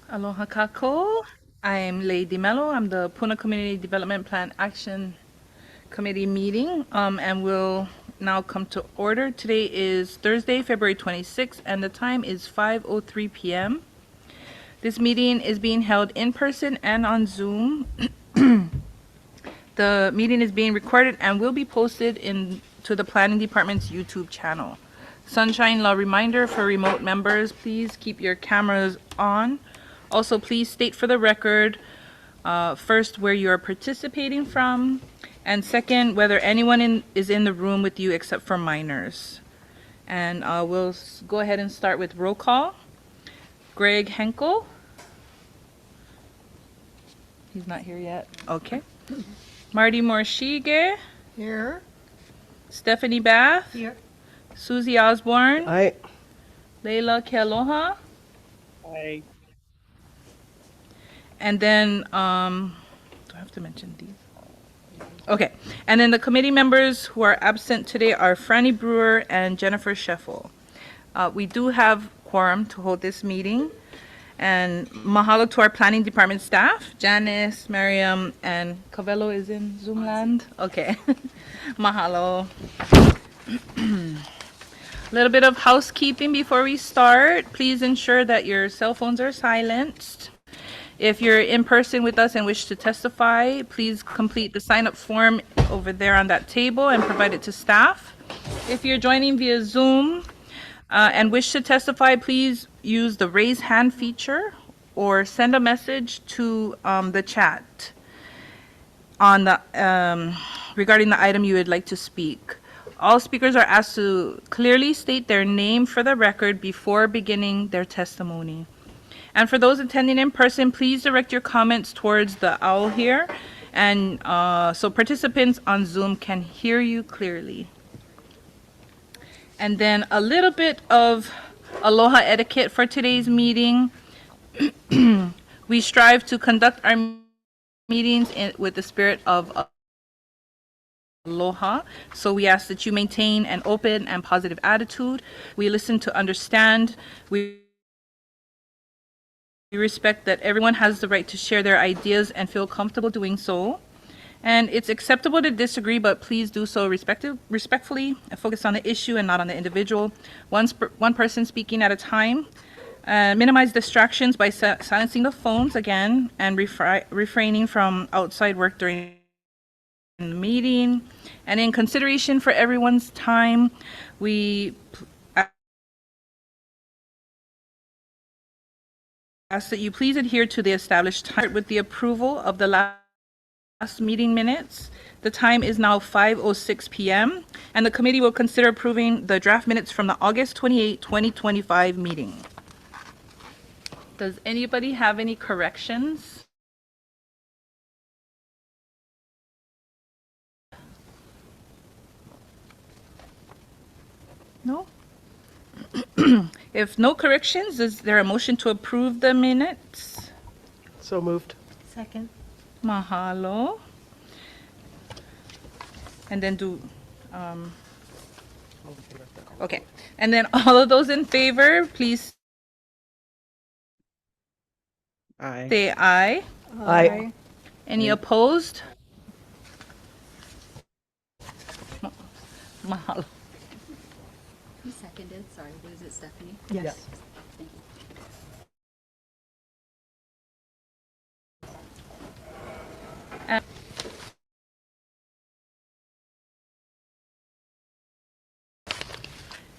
Aloha kako. I'm Lady Mello. I'm the Puna Community Development Plan Action Committee meeting, and we'll now come to order. Today is Thursday, February 26th, and the time is 5:03 p.m. This meeting is being held in person and on Zoom. The meeting is being recorded and will be posted to the Planning Department's YouTube channel. Sunshine law reminder for remote members, please keep your cameras on. Also, please state for the record, first, where you are participating from, and second, whether anyone is in the room with you except for minors. And we'll go ahead and start with roll call. Greg Henkel. He's not here yet. Okay. Marty Morshige. Here. Stephanie Bath. Here. Susie Osborne. Aye. Leila Kealoha. Aye. And then, do I have to mention these? Okay. And then the committee members who are absent today are Franny Brewer and Jennifer Scheffel. We do have quorum to hold this meeting. And mahalo to our planning department staff, Janice, Miriam, and Cavello is in Zoom land. Okay. Mahalo. A little bit of housekeeping before we start. Please ensure that your cell phones are silenced. If you're in person with us and wish to testify, please complete the sign-up form over there on that table and provide it to staff. If you're joining via Zoom and wish to testify, please use the raise hand feature or send a message to the chat on the regarding the item you would like to speak. All speakers are asked to clearly state their name for the record before beginning their testimony. And for those attending in person, please direct your comments towards the owl here, and so participants on Zoom can hear you clearly. And then a little bit of aloha etiquette for today's meeting. We strive to conduct our meetings with the spirit of aloha. So we ask that you maintain an open and positive attitude. We listen to understand. We respect that everyone has the right to share their ideas and feel comfortable doing so. And it's acceptable to disagree, but please do so respectfully and focus on the issue and not on the individual. One person speaking at a time. Minimize distractions by silencing the phones again and refraining from outside work during the meeting. And in consideration for everyone's time, we ask that you please adhere to the established time with the approval of the last meeting minutes. The time is now 5:06 p.m. and the committee will consider approving the draft minutes from the August 28, 2025 meeting. Does anybody have any corrections? No? If no corrections, is there a motion to approve the minutes? So moved. Second. Mahalo. And then okay. And then all of those in favor, please Aye. say aye. Aye. Any opposed? Mahalo. Who seconded? Sorry, was it Stephanie? Yes. Thank you.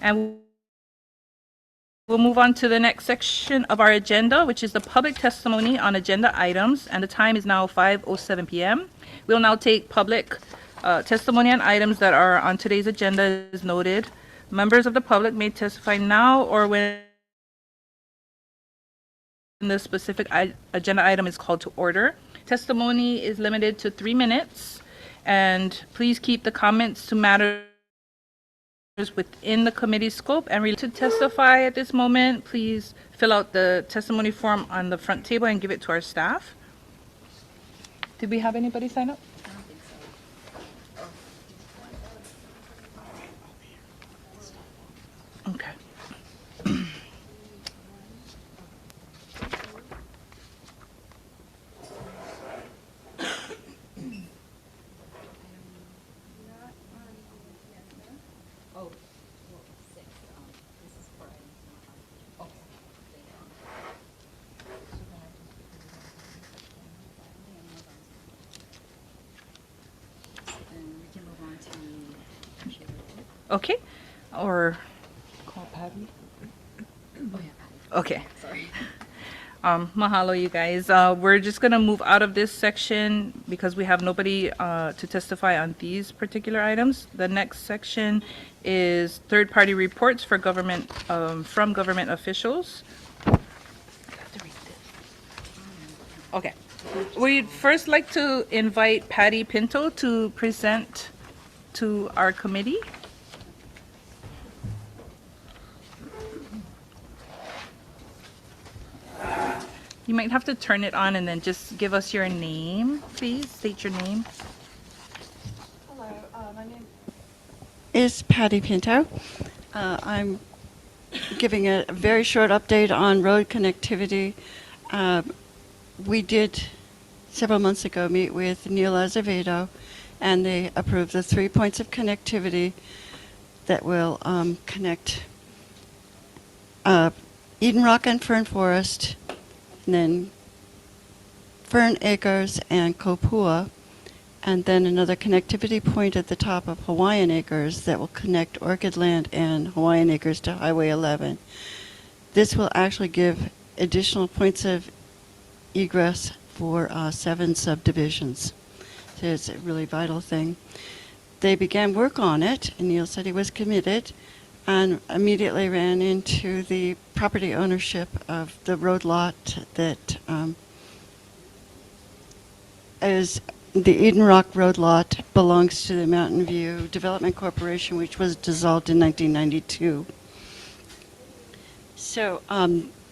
And we'll move on to the next section of our agenda, which is the public testimony on agenda items, and the time is now 5:07 p.m. We'll now take public testimony on items that are on today's agenda as noted. Members of the public may testify now or when the specific agenda item is called to order. Testimony is limited to 3 minutes, and please keep the comments to matters within the committee scope. And to testify at this moment, please fill out the testimony form on the front table and give it to our staff. Did we have anybody sign up? I don't think so. Okay, or call Patty. Oh, yeah, Patty. Okay. Sorry. Mahalo, you guys. We're just gonna move out of this section because we have nobody to testify on these particular items. The next section is third-party reports for government from government officials. Okay. We'd first like to invite Patty Pinto to present to our committee. You might have to turn it on and then just give us your name, please. State your name. Hello, my name is Patty Pinto. I'm giving a very short update on road connectivity. We did several months ago meet with Neil Azevedo, and they approved the 3 points of connectivity that will connect Eden Rock and Fern Forest, and then Fern Acres and Kopua, and then another connectivity point at the top of Hawaiian Acres that will connect Orchid Land and Hawaiian Acres to Highway 11. This will actually give additional points of egress for 7 subdivisions. So it's a really vital thing. They began work on it, and Neil said he was committed, and immediately ran into the property ownership of the road lot that is the Eden Rock Road lot belongs to the Mountain View Development Corporation, which was dissolved in 1992. So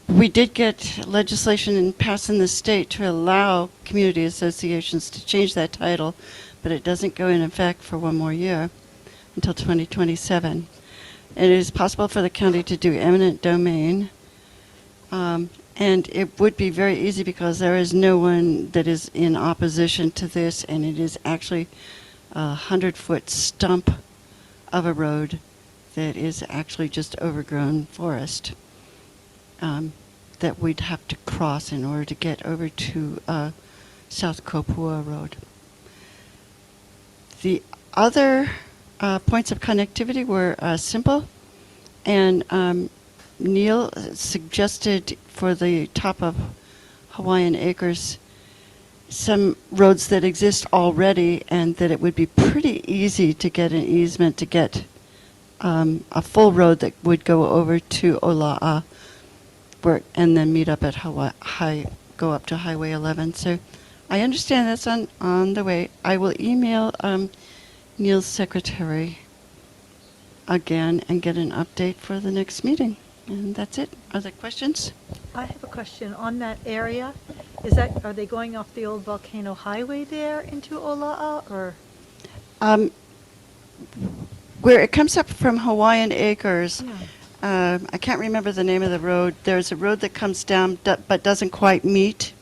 we did get legislation passed in the state to allow community associations to change that title, but it doesn't go in effect for one more year until 2027. It is possible for the county to do eminent domain, and it would be very easy because there is no one that is in opposition to this, and it is actually a 100-foot stump of a road that is actually just overgrown forest that we'd have to cross in order to get over to South Kopua Road. The other points of connectivity were simple, and Neil suggested for the top of Hawaiian Acres some roads that exist already, and that it would be pretty easy to get an easement to get a full road that would go over to Ola'a, and then meet up at go up to Highway 11. So I understand that's on the way. I will email Neil's secretary again and get an update for the next meeting. And that's it. Are there questions? I have a question on that area. Are they going off the old Volcano Highway there into Ola'a, or? Where it comes up from Hawaiian Acres, Yeah. I can't remember the name of the road. There's a road that comes down but doesn't quite meet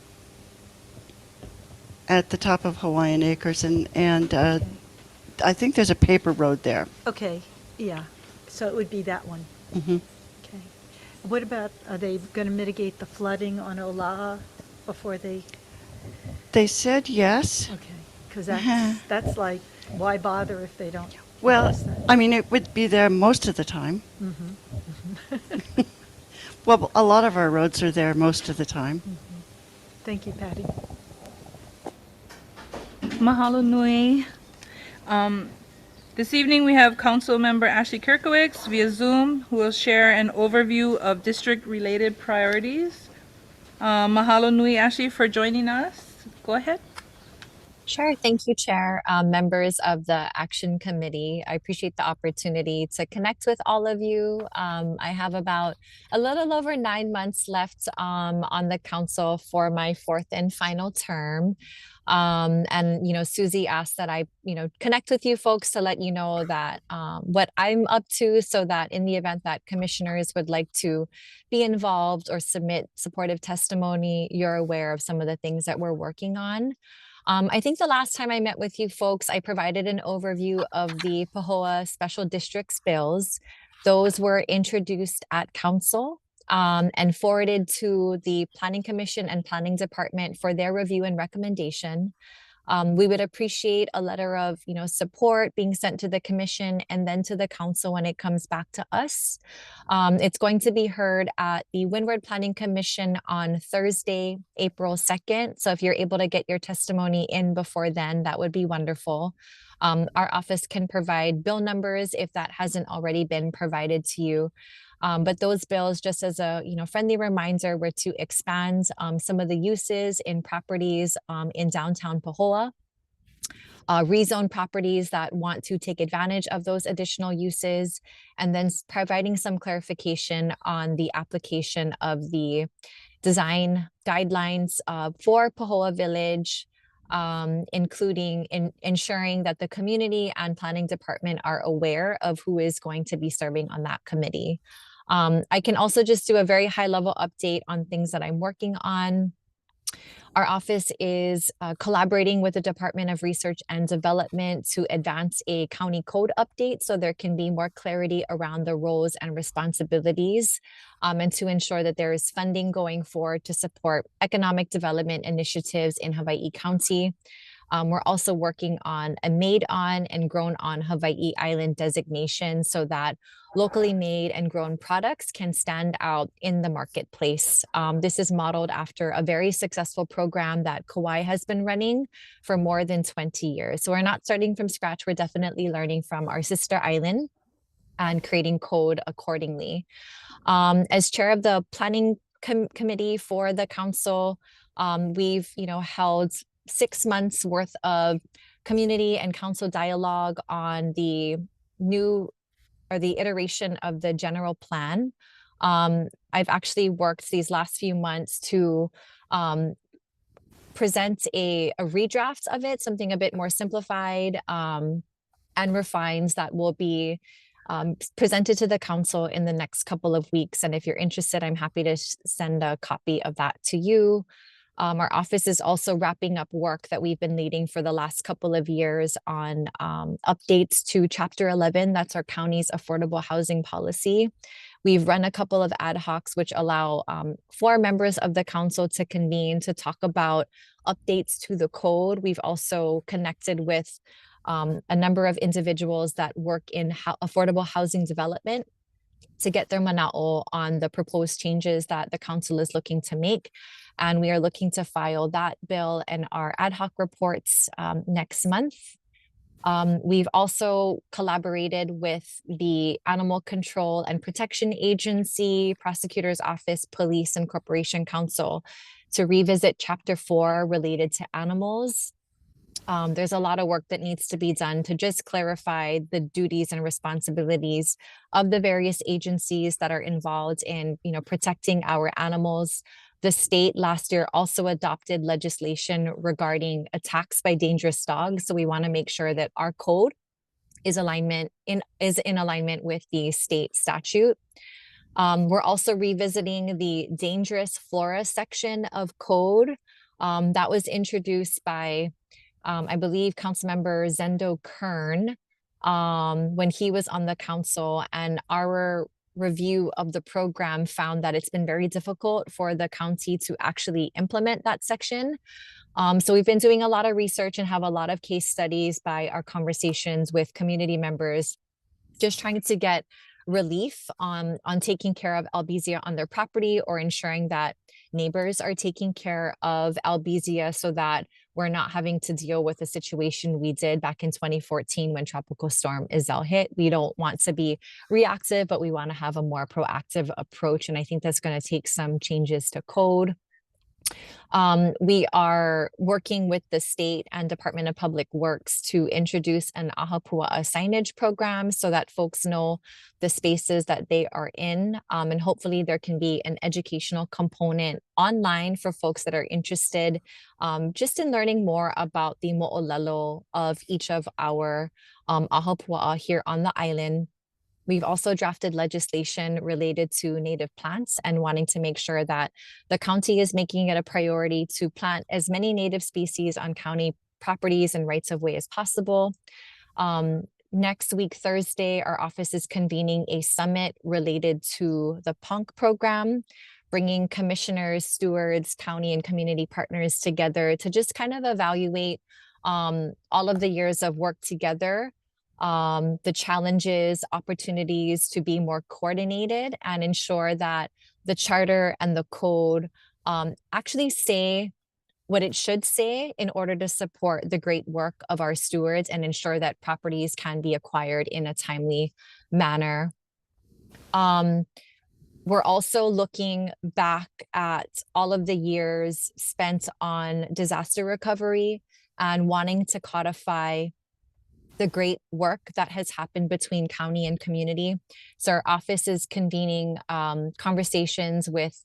at the top of Hawaiian Acres, and Okay. I think there's a paper road there. Okay, yeah. So it would be that one. Hmm. Okay. What about, are they going to mitigate the flooding on Ola'a before they? They said yes. Okay. Because that's like, why bother if they don't? Well, address that? I mean, it would be there most of the time. Mhm. Well, a lot of our roads are there most of the time. Thank you, Patty. Mahalo nui. This evening we have Council Member Ashley Kirkowicz via Zoom, who will share an overview of district-related priorities. Mahalo nui, Ashley, for joining us. Go ahead. Sure. Thank you, Chair. Members of the Action Committee, I appreciate the opportunity to connect with all of you. I have about a little over 9 months left on the council for my 4th and final term. And, Susie asked that I, connect with you folks to let you know that what I'm up to, so that in the event that commissioners would like to be involved or submit supportive testimony, you're aware of some of the things that we're working on. I think the last time I met with you folks, I provided an overview of the PAHOA Special Districts bills. Those were introduced at council and forwarded to the Planning Commission and Planning Department for their review and recommendation. We would appreciate a letter of, support being sent to the commission and then to the council when it comes back to us. It's going to be heard at the Windward Planning Commission on Thursday, April 2nd. So if you're able to get your testimony in before then, that would be wonderful. Our office can provide bill numbers if that hasn't already been provided to you. But those bills, just as a friendly reminder, were to expand some of the uses in properties in downtown Pahoa, rezone properties that want to take advantage of those additional uses, and then providing some clarification on the application of the design guidelines for Pahoa Village, including ensuring that the community and planning department are aware of who is going to be serving on that committee. I can also just do a very high level update on things that I'm working on. Our office is collaborating with the Department of Research and Development to advance a county code update so there can be more clarity around the roles and responsibilities, and to ensure that there is funding going forward to support economic development initiatives in Hawaii County. We're also working on a made on and grown on Hawaii Island designation so that locally made and grown products can stand out in the marketplace. This is modeled after a very successful program that Kauai has been running for more than 20 years. So we're not starting from scratch. We're definitely learning from our sister island and creating code accordingly. As chair of the planning committee for the council, we've held 6 months worth of community and council dialogue on the iteration of the general plan. I've actually worked these last few months to present a redraft of it, something a bit more simplified and refined that will be presented to the council in the next couple of weeks. And if you're interested, I'm happy to send a copy of that to you. Our office is also wrapping up work that we've been leading for the last couple of years on updates to Chapter 11. That's our county's affordable housing policy. We've run a couple of ad hocs which allow 4 members of the council to convene to talk about updates to the code. We've also connected with a number of individuals that work in affordable housing development to get their mana'o on the proposed changes that the council is looking to make. And we are looking to file that bill and our ad hoc reports next month. We've also collaborated with the Animal Control and Protection Agency, Prosecutor's Office, Police, and Corporation Council to revisit Chapter 4 related to animals. There's a lot of work that needs to be done to just clarify the duties and responsibilities of the various agencies that are involved in, protecting our animals. The state last year also adopted legislation regarding attacks by dangerous dogs. So we want to make sure that our code is in alignment with the state statute. We're also revisiting the dangerous flora section of code that was introduced by I believe Councilmember Zendo Kern when he was on the council, and our review of the program found that it's been very difficult for the county to actually implement that section. So we've been doing a lot of research and have a lot of case studies by our conversations with community members, just trying to get relief on taking care of albizia on their property, or ensuring that neighbors are taking care of albizia so that we're not having to deal with the situation we did back in 2014 when Tropical Storm Iselle hit. We don't want to be reactive, but we want to have a more proactive approach. And I think that's going to take some changes to code. We are working with the state and Department of Public Works to introduce an Ahapua'a signage program so that folks know the spaces that they are in. And hopefully there can be an educational component online for folks that are interested just in learning more about the mo'olelo of each of our Ahapua'a here on the island. We've also drafted legislation related to native plants and wanting to make sure that the county is making it a priority to plant as many native species on county properties and rights of way as possible. Next week, Thursday, our office is convening a summit related to the PUNC program, bringing commissioners, stewards, county and community partners together to just kind of evaluate all of the years of work together, the challenges, opportunities to be more coordinated and ensure that the charter and the code actually say what it should say in order to support the great work of our stewards and ensure that properties can be acquired in a timely manner. We're also looking back at all of the years spent on disaster recovery and wanting to codify the great work that has happened between county and community. So our office is convening conversations with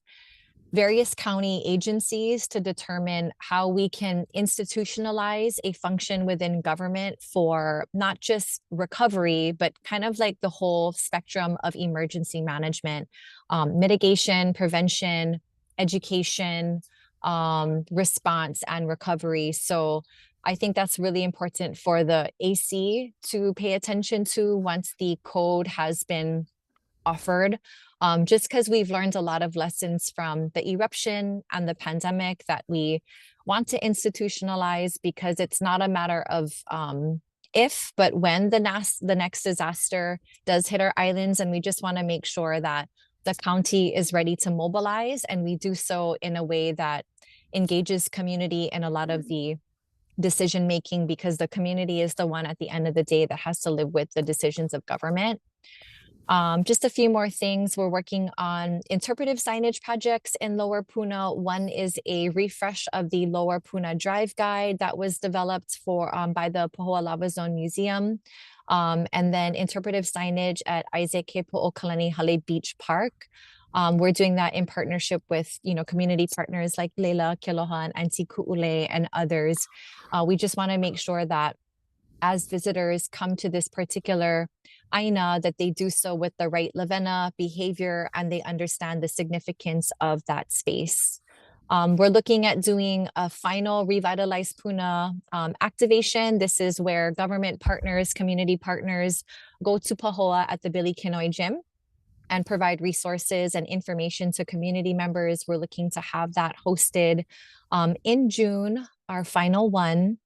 various county agencies to determine how we can institutionalize a function within government for not just recovery, but kind of like the whole spectrum of emergency management, mitigation, prevention, education, response, and recovery. So I think that's really important for the AC to pay attention to once the code has been offered, just because we've learned a lot of lessons from the eruption and the pandemic that we want to institutionalize, because it's not a matter of if, but when the next disaster does hit our islands. And we just want to make sure that the county is ready to mobilize, and we do so in a way that engages community in a lot of the decision making, because the community is the one at the end of the day that has to live with the decisions of government. Just a few more things. We're working on interpretive signage projects in Lower Puna. One is a refresh of the Lower Puna Drive Guide that was developed for by the Pahoa Lava Zone Museum. And then interpretive signage at Isaac Ke Po'okalani Hale Beach Park. We're doing that in partnership with, community partners like Leila, Keloha, and Auntie Ku'ule and others. We just want to make sure that as visitors come to this particular aina, that they do so with the right Lavena behavior and they understand the significance of that space. We're looking at doing a final Revitalize Puna activation. This is where government partners, community partners go to Pahoa at the Billy Kinoy Gym and provide resources and information to community members. We're looking to have that hosted in June, our final one.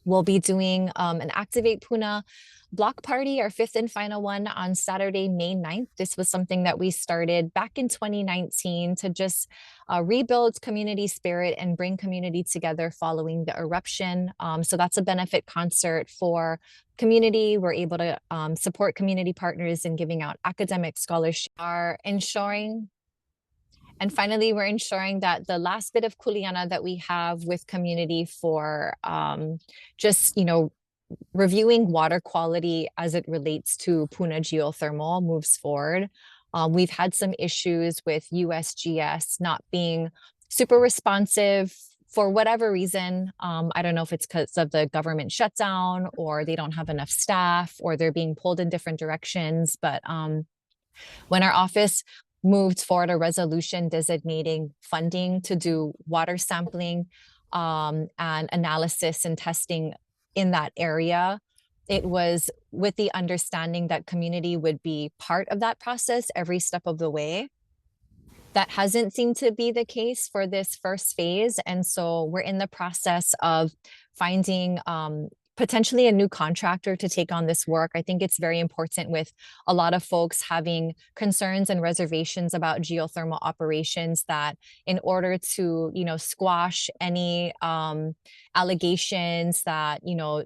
We'll be doing an Activate Puna block party, our fifth and final one, on Saturday, May 9th. This was something that we started back in 2019 to just rebuild community spirit and bring community together following the eruption. So that's a benefit concert for community. We're able to support community partners in giving out academic scholarships, are ensuring. And finally, we're ensuring that the last bit of kuleana that we have with community for just, reviewing water quality as it relates to Puna geothermal moves forward. We've had some issues with USGS not being super responsive for whatever reason. I don't know if it's because of the government shutdown or they don't have enough staff or they're being pulled in different directions. But when our office moved forward a resolution designating funding to do water sampling and analysis and testing in that area, it was with the understanding that community would be part of that process every step of the way. That hasn't seemed to be the case for this first phase. And so we're in the process of finding potentially a new contractor to take on this work. I think it's very important with a lot of folks having concerns and reservations about geothermal operations that in order to, squash any allegations that,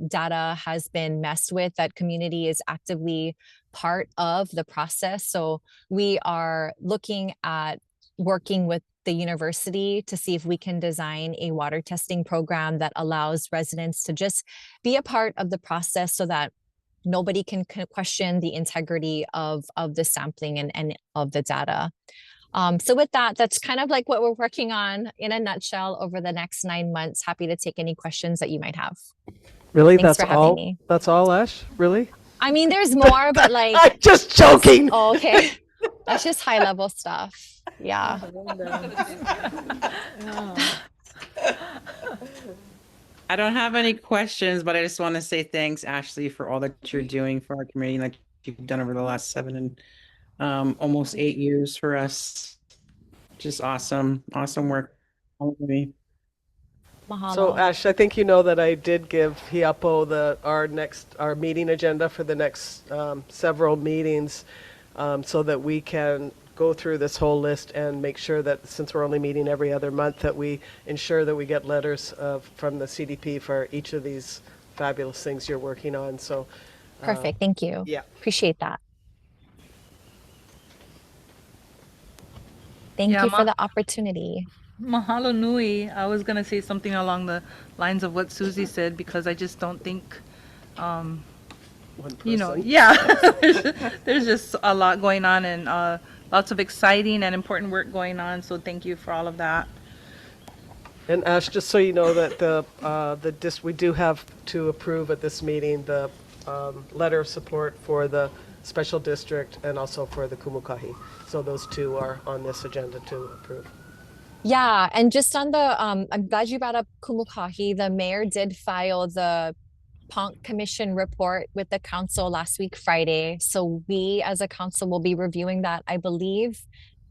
data has been messed with, that community is actively part of the process. So we are looking at working with the university to see if we can design a water testing program that allows residents to just be a part of the process so that nobody can question the integrity of the sampling and of the data. So with that, that's kind of like what we're working on in a nutshell over the next 9 months. Happy to take any questions that you might have. Really? Thanks That's for having all? me. That's all, Ash? Really? I mean, there's more, but like, I'm just joking. oh, okay. That's just high level stuff. Yeah. I don't have any questions, but I just want to say thanks, Ashley, for all that you're doing for our community, like you've done over the last 7 and almost 8 years for us. Just awesome work. All of me. Mahalo. So Ash, I think you know that I did give Hiapo our meeting agenda for the next several meetings, so that we can go through this whole list and make sure that, since we're only meeting every other month, that we ensure that we get letters from the CDP for each of these fabulous things you're working on. So Perfect. Thank you. yeah. Appreciate that. Thank Yeah, you for the opportunity. mahalo nui. I was gonna say something along the lines of what Susie said, because I just don't think, One you know, person. yeah, there's just a lot going on, and lots of exciting and important work going on. So thank you for all of that. And Ash, just so you know that we do have to approve at this meeting the letter of support for the special district and also for the Kumukahi. So those two are on this agenda to approve. Yeah, and just on the I'm glad you brought up Kumukahi. The mayor did file the Ponk Commission report with the council last week, Friday. So we as a council will be reviewing that, I believe,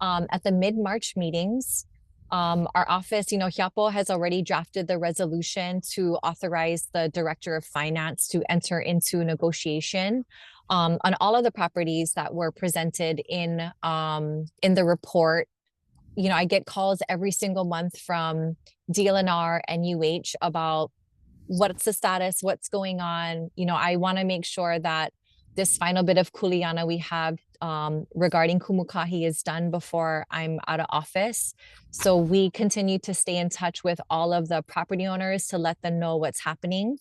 at the mid-March meetings. Our office, Hiapo has already drafted the resolution to authorize the director of finance to enter into negotiation on all of the properties that were presented in the report. I get calls every single month from DLNR and UH about what's the status, what's going on. I want to make sure that this final bit of kuleana we have regarding Kumukahi is done before I'm out of office. So we continue to stay in touch with all of the property owners to let them know what's happening.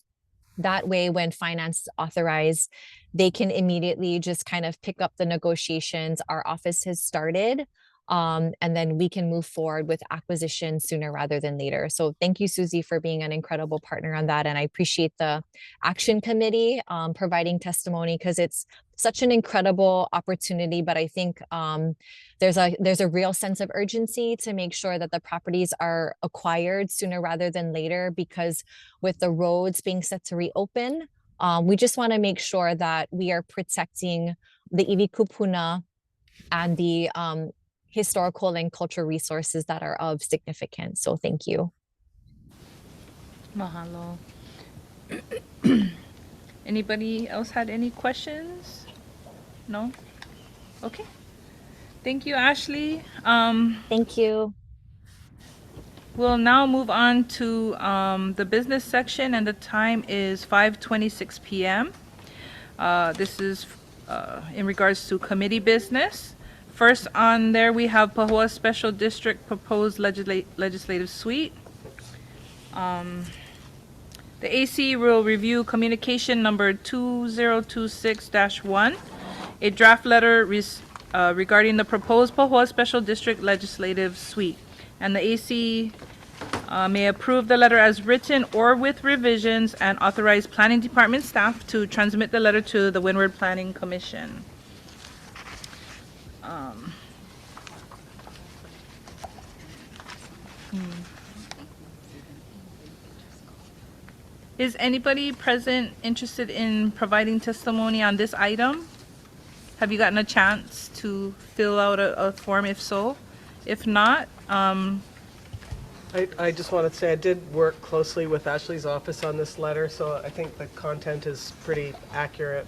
That way, when finance authorize, they can immediately just kind of pick up the negotiations our office has started. And then we can move forward with acquisition sooner rather than later. So thank you, Susie, for being an incredible partner on that. And I appreciate the action committee providing testimony, because it's such an incredible opportunity. But I think there's a real sense of urgency to make sure that the properties are acquired sooner rather than later, because with the roads being set to reopen, we just want to make sure that we are protecting the Iwiku Puna and the historical and cultural resources that are of significance. So thank you. Mahalo. Anybody else had any questions? No? Okay. Thank you, Ashley. Thank you. We'll now move on to the business section, and the time is 5:26 p.m. This is in regards to committee business. First on there, we have Pahua Special District Proposed Legislative Suite. The AC will review communication number 2026-1, a draft letter regarding the proposed Pahua Special District Legislative Suite. And the AC may approve the letter as written or with revisions, and authorize Planning Department staff to transmit the letter to the Windward Planning Commission. Is anybody present interested in providing testimony on this item? Have you gotten a chance to fill out a form? If so, if not, I just want to say I did work closely with Ashley's office on this letter, so I think the content is pretty accurate.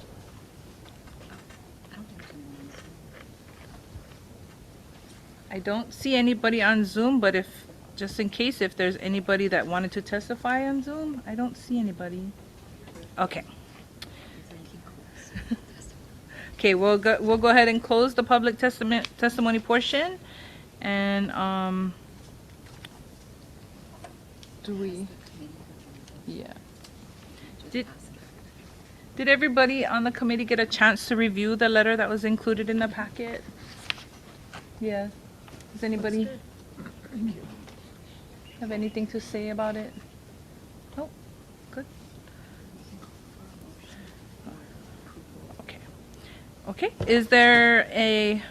I don't see anybody on Zoom, but just in case, if there's anybody that wanted to testify on Zoom, I don't see anybody. Okay. Okay, we'll go ahead and close the public testimony portion, and do we? Yeah. Did everybody on the committee get a chance to review the letter that was included in the packet? Yeah. Does anybody have anything to say about it? Oh, good. Okay. Okay. Is there a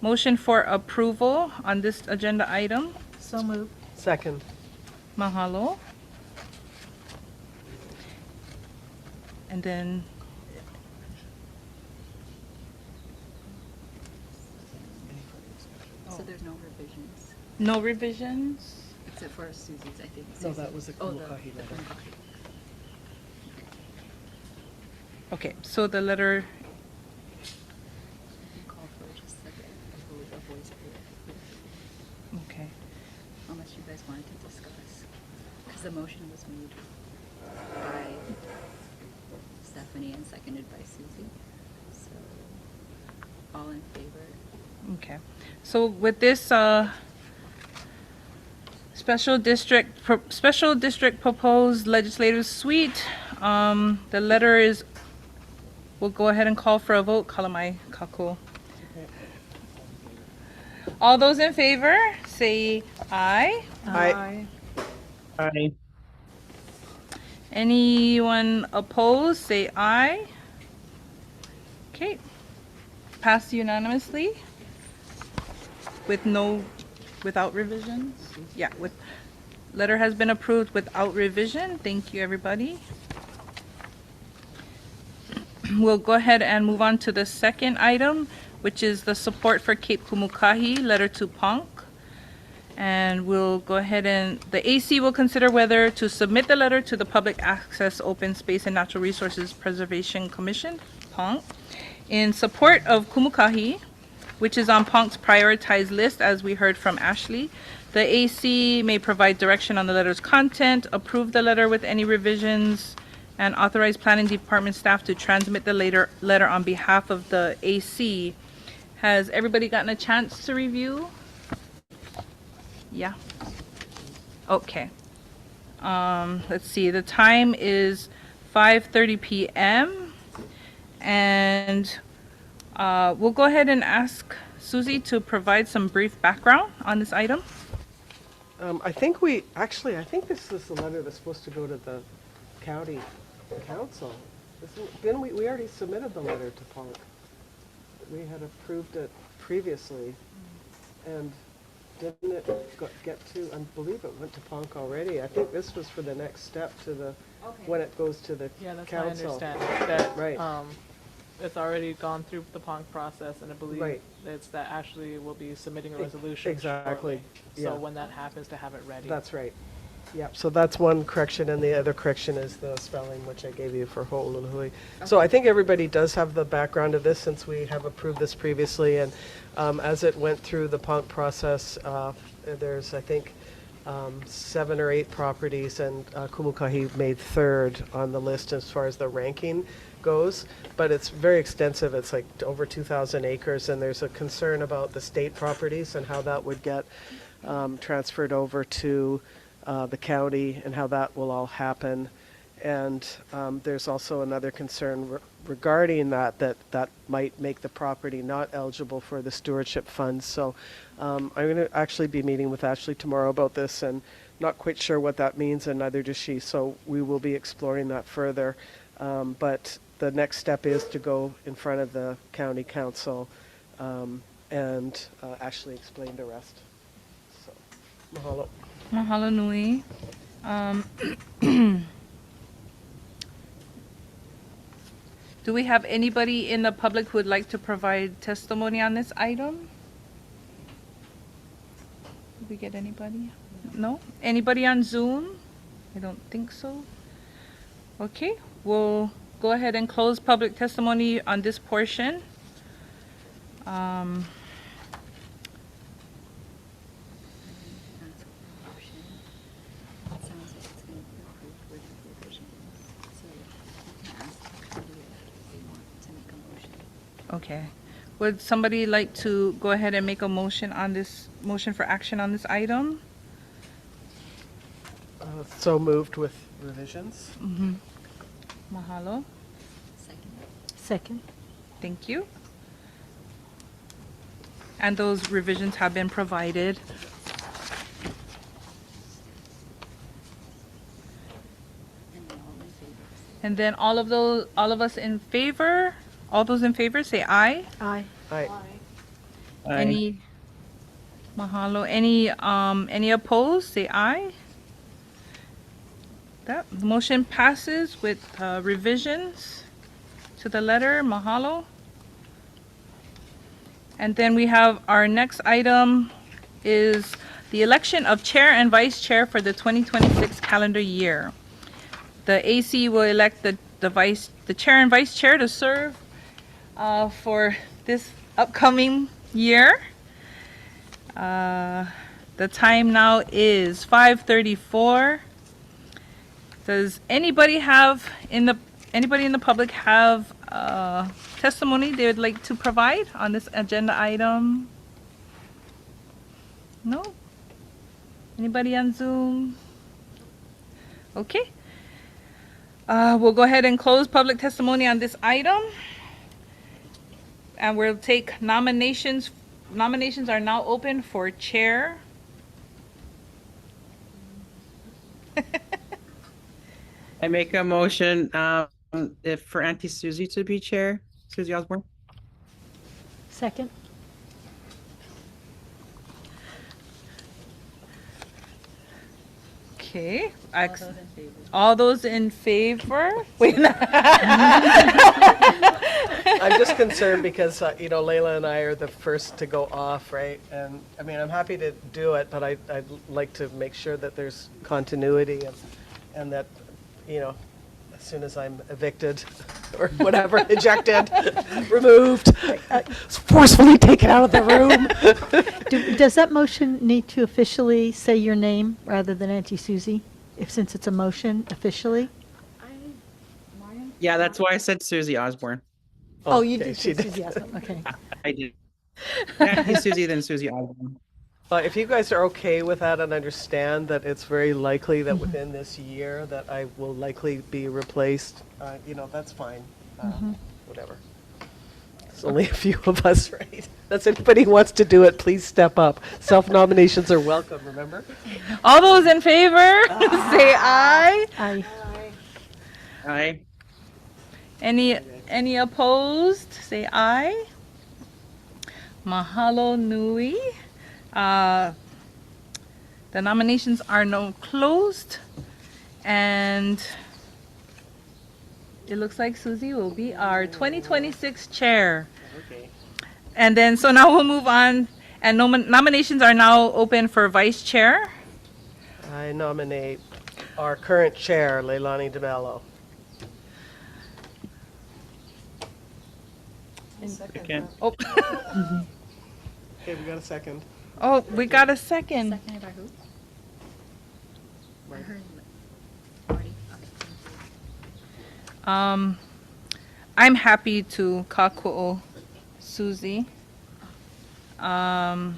motion for approval on this agenda item? So moved. Second. Mahalo. And then So there's no revisions. no revisions? Except for Susie's, I think. No, Susie. that was the Oh, Kumukahi the letter. Kumukahi. Okay, so the letter, You can call for just like a voice vote. okay. Unless you guys wanted to discuss. Because the motion was made by Stephanie and seconded by Susie. So, all in favor? Okay, so with this special district proposed legislative suite, the letter is, we'll go ahead and call for a vote. Kalamai Kako. All those in favor, say aye. Aye. Aye. Anyone opposed, say aye. Okay, passed unanimously without revisions? Yeah, letter has been approved without revision. Thank you, everybody. We'll go ahead and move on to the second item, which is the support for Cape Kumukahi, letter to Ponk. And we'll go ahead and, the AC will consider whether to submit the letter to the Public Access, Open Space and Natural Resources Preservation Commission, PONC, in support of Kumukahi, which is on PONC's prioritized list, as we heard from Ashley. The AC may provide direction on the letter's content, approve the letter with any revisions, and authorize planning department staff to transmit the letter on behalf of the AC. Has everybody gotten a chance to review? Yeah. Okay. Let's see. The time is 5:30 p.m. and we'll go ahead and ask Susie to provide some brief background on this item. I think this is the letter that's supposed to go to the county council. Didn't we already submitted the letter to Ponk? We had approved it previously, and didn't it get to, I believe it went to Ponk already. I think this was for the next step to the, when it goes to the Yeah, that's council. my understanding, that, Right. it's already gone through the PONC process, and I believe Right. it's that Ashley will be submitting a resolution Exactly, shortly. yeah. So when that happens, to have it ready. That's right. Yeah, so that's one correction, and the other correction is the spelling, which I gave you for Hole and Hui. So I think everybody does have the background of this, since we have approved this previously, and as it went through the PONC process, there's, I think, 7 or 8 properties, and Kumukahi made third on the list as far as the ranking goes, but it's very extensive. It's like over 2,000 acres, and there's a concern about the state properties and how that would get transferred over to the county and how that will all happen. And there's also another concern regarding that might make the property not eligible for the stewardship funds. So I'm going to actually be meeting with Ashley tomorrow about this, and not quite sure what that means, and neither does she. So we will be exploring that further. But the next step is to go in front of the county council and Ashley explain the rest. So, mahalo. Mahalo nui. Do we have anybody in the public who would like to provide testimony on this item? Did we get anybody? No? Anybody on Zoom? I don't think so. Okay, we'll go ahead and close public testimony on this portion. Ask for a motion. It sounds like it's going to be approved with revisions. So you can ask the committee if they want to make a motion. Okay. Would somebody like to go ahead and make a motion on this, motion for action on this item? So moved with revisions. Mahalo. Second. Second. Thank you. And those revisions have been provided. And then all in favor. All of us in favor, all those in favor say aye. Aye. Aye. Any, mahalo, any opposed, say aye. That motion passes with revisions to the letter, mahalo. And then we have our next item is the election of chair and vice chair for the 2026 calendar year. The AC will elect the chair and vice chair to serve for this upcoming year. The time now is 5:34. Does anybody in the public have testimony they would like to provide on this agenda item? No? Anybody on Zoom? Okay. We'll go ahead and close public testimony on this item. And we'll take nominations. Nominations are now open for chair. I make a motion if for Auntie Susie to be chair, Susie Osborne. Second? Okay. All those in favor? Wait. I'm just concerned because, Layla and I are the first to go off, right? And, I mean, I'm happy to do it, but I'd like to make sure that there's continuity and that, as soon as I'm evicted or whatever, ejected, removed, forcefully taken out of the room. Does that motion need to officially say your name rather than Auntie Susie? Since it's a motion officially? Yeah, that's why I said Susie Osborne. Oh, you Okay, did she say did. Susie Osborne, okay. I did. Auntie Susie, then Susie Osborne. If you guys are okay with that and understand that it's very likely that within this year that I will likely be replaced, that's fine. Whatever. There's only a few of us, right? That's anybody who wants to do it, please step up. Self-nominations are welcome, remember? All those in favor, say aye. Aye. Aye. Any opposed, say aye. Mahalo nui. The nominations are now closed, and it looks like Susie will be our 2026 chair. Okay. And then, so now we'll move on, and nominations are now open for vice chair. I nominate our current chair, Leilani DeMello. Second. Oh, Okay, we got a second. oh, we got a second. Seconded by who? I heard Marty. Okay, thank you. I'm happy to kaku'o Susie. Yeah.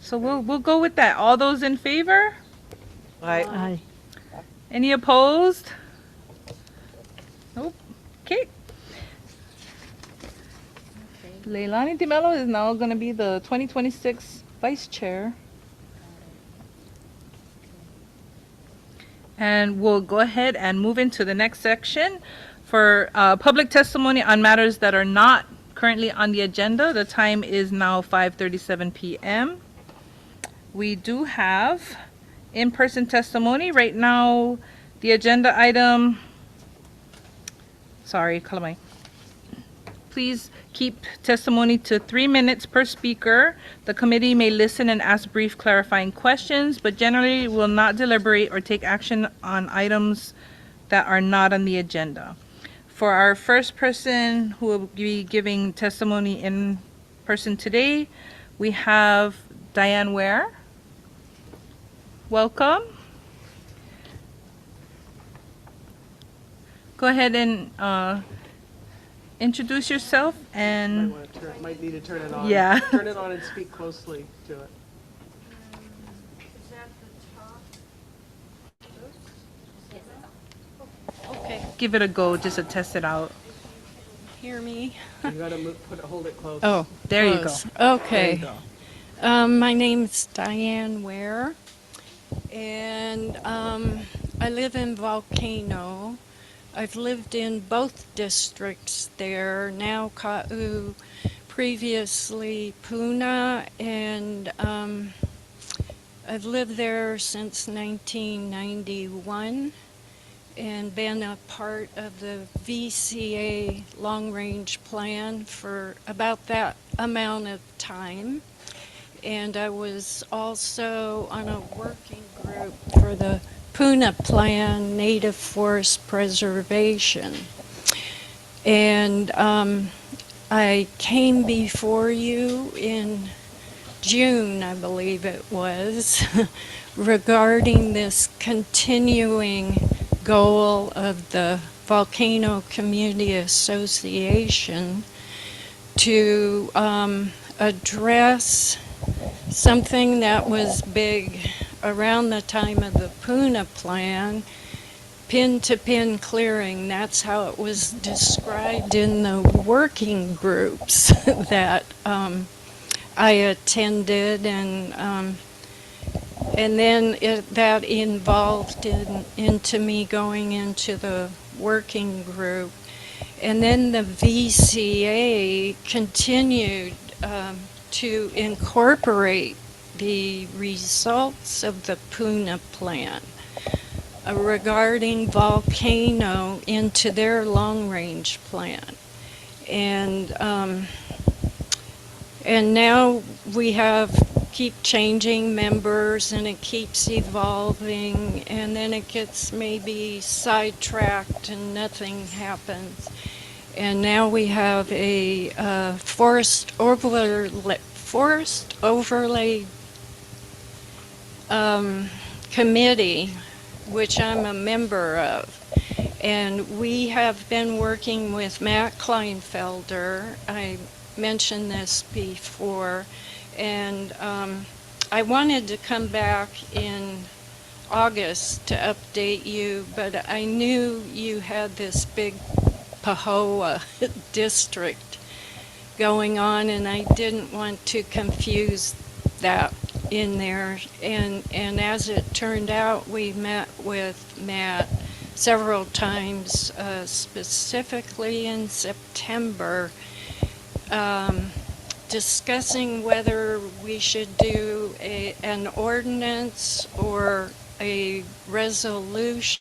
So we'll go with that. All those in favor? Aye. Any opposed? Nope. Okay. Leilani DeMello is now going to be the 2026 vice chair. And we'll go ahead and move into the next section for public testimony on matters that are not currently on the agenda. The time is now 5:37 p.m. We do have in-person testimony. Right now, the agenda item, sorry, Kalamai. Please keep testimony to 3 minutes per speaker. The committee may listen and ask brief clarifying questions, but generally will not deliberate or take action on items that are not on the agenda. For our first person who will be giving testimony in person today, we have Diane Ware. Welcome. Go ahead and introduce yourself and Might need to turn it on. Yeah. Turn it on and speak closely to it. give it a go just to test it out. Hear me? You gotta hold it close. Oh, There you go. close. There Okay. you go. My name's Diane Ware, and I live in Volcano. I've lived in both districts there, now Ka'u, previously Puna, and I've lived there since 1991 and been a part of the VCA long-range plan for about that amount of time. And I was also on a working group for the Puna Plan Native Forest Preservation. And I came before you in June, I believe it was, regarding this continuing goal of the Volcano Community Association to address something that was big around the time of the Puna Plan, pin-to-pin clearing. That's how it was described in the working groups that I attended, and then that involved into me going into the working group. And then the VCA continued to incorporate the results of the Puna Plan regarding volcano into their long-range plan. And now we keep changing members, and it keeps evolving, and then it gets maybe sidetracked and nothing happens. And now we have a forest overlay committee, which I'm a member of. And we have been working with Matt Kleinfelder. I mentioned this before. And I wanted to come back in August to update you, but I knew you had this big Pahoa district going on, and I didn't want to confuse that in there. And as it turned out, we met with Matt several times, specifically in September, discussing whether we should do an ordinance or a resolution.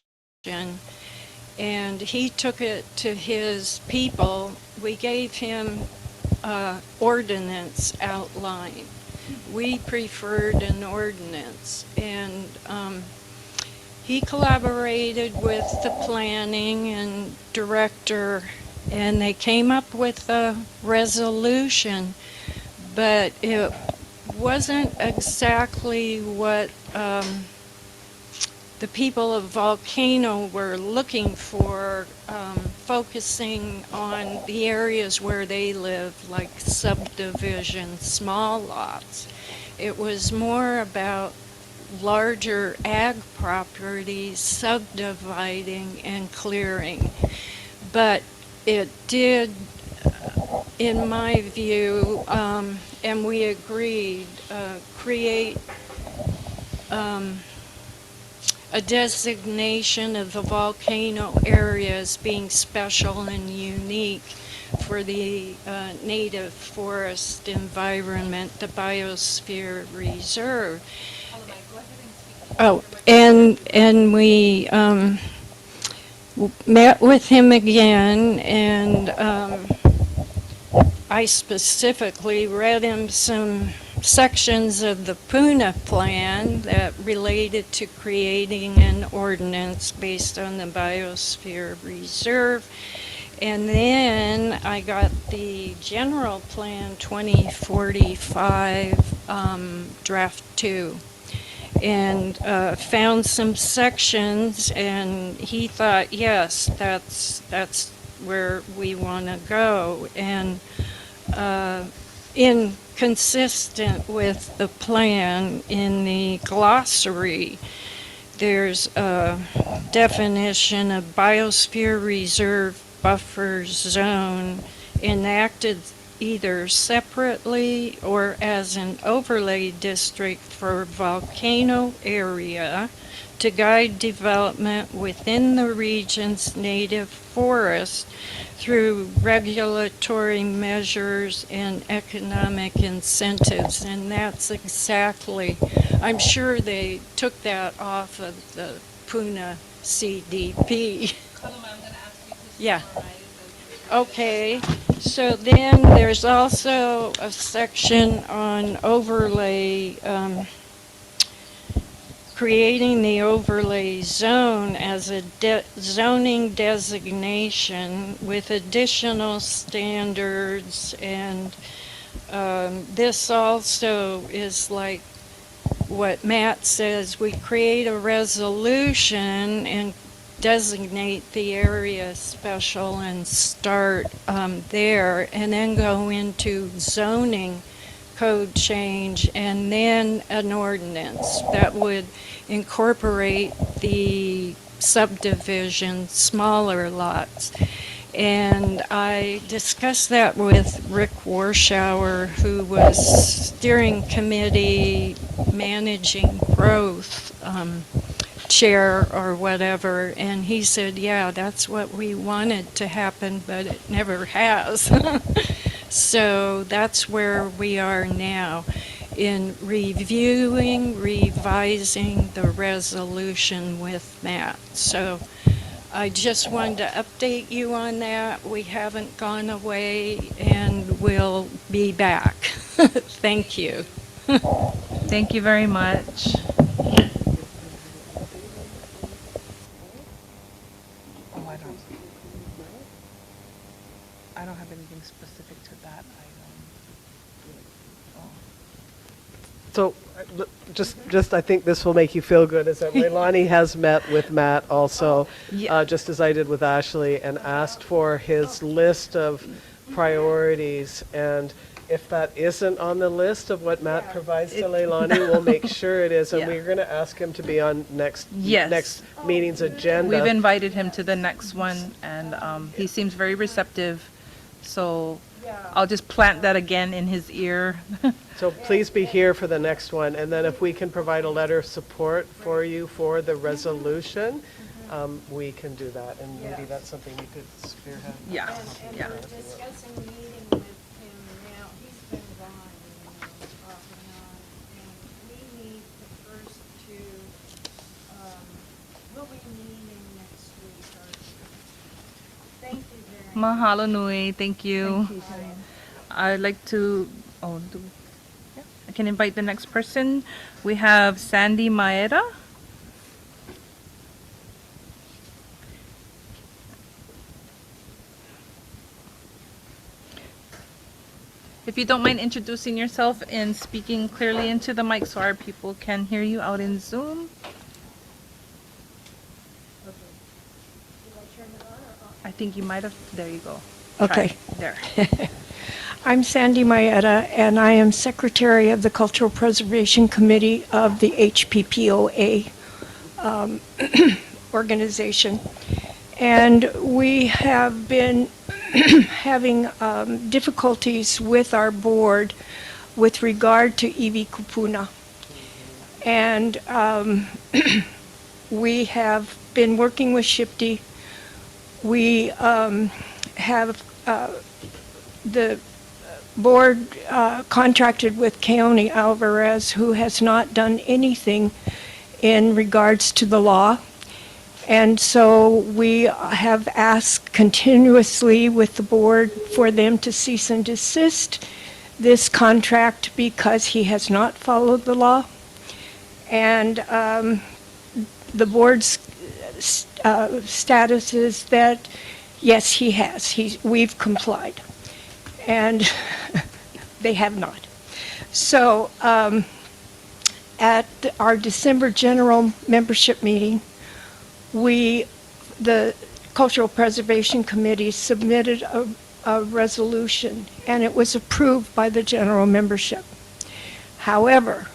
And he took it to his people. We gave him ordinance outline. We preferred an ordinance, and he collaborated with the planning and director, and they came up with a resolution, but it wasn't exactly what the people of Volcano were looking for, focusing on the areas where they live, like subdivision, small lots. It was more about larger ag properties, subdividing and clearing. But it did, in my view, and we agreed, create a designation of the volcano area as being special and unique for the native forest environment, the biosphere reserve. Oh, and we met with him again, and I specifically read him some sections of the Puna Plan that related to creating an ordinance based on the Biosphere Reserve. And then I got the General Plan 2045 Draft 2 and found some sections, and he thought, yes, that's where we want to go. And inconsistent with the plan, in the glossary, there's a definition of biosphere reserve buffer zone enacted either separately or as an overlay district for volcano area to guide development within the region's native forest through regulatory measures and economic incentives. And that's exactly, I'm sure they took that off of the Puna CDP. Yeah. Okay. So then there's also a section on overlay, creating the overlay zone as a zoning designation with additional standards. And this also is like what Matt says, we create a resolution and designate the area special and start there, and then go into zoning code change, and then an ordinance that would incorporate the subdivision, smaller lots. And I discussed that with Rick Warschauer, who was steering committee managing growth chair or whatever, and he said, yeah, that's what we wanted to happen, but it never has. So that's where we are now, in reviewing, revising the resolution with Matt. So I just wanted to update you on that. We haven't gone away, and we'll be back. Thank you. Thank you very much. Oh, I don't have anything specific to that item. So, just I think this will make you feel good, is that Leilani has met with Matt also, just as I did with Ashley, and asked for his list of priorities. And if that isn't on the list of what Matt provides to Leilani, we'll make sure it is. And Yeah. we're going to ask him to be on next Yes. meeting's agenda. We've invited him to the next one, and he seems very receptive. So I'll just plant that again in his ear. So please be here for the next one, and then if we can provide a letter of support for you for the resolution, we can do that, and maybe that's something you could spearhead. Yeah, yeah. Discussing meeting with him now, he's been gone, off and on, and we need the first two, we'll be meeting next week. Thank you very much. Mahalo nui. Thank you. I'd like to, I can invite the next person. We have Sandy Maeda. If you don't mind introducing yourself and speaking clearly into the mic so our people can hear you out in Zoom. I think you might have, there you go. Okay. Try. There. I'm Sandy Maeda, and I am Secretary of the Cultural Preservation Committee of the HPPOA organization. And we have been having difficulties with our board with regard to Iwi Kupuna. And we have been working with SHPT. We have the board contracted with Keone Alvarez, who has not done anything in regards to the law. And so we have asked continuously with the board for them to cease and desist this contract because he has not followed the law. And the board's status is that, yes, he has. We've complied. And they have not. So at our December general membership meeting, the Cultural Preservation Committee submitted a resolution, and it was approved by the general membership. However,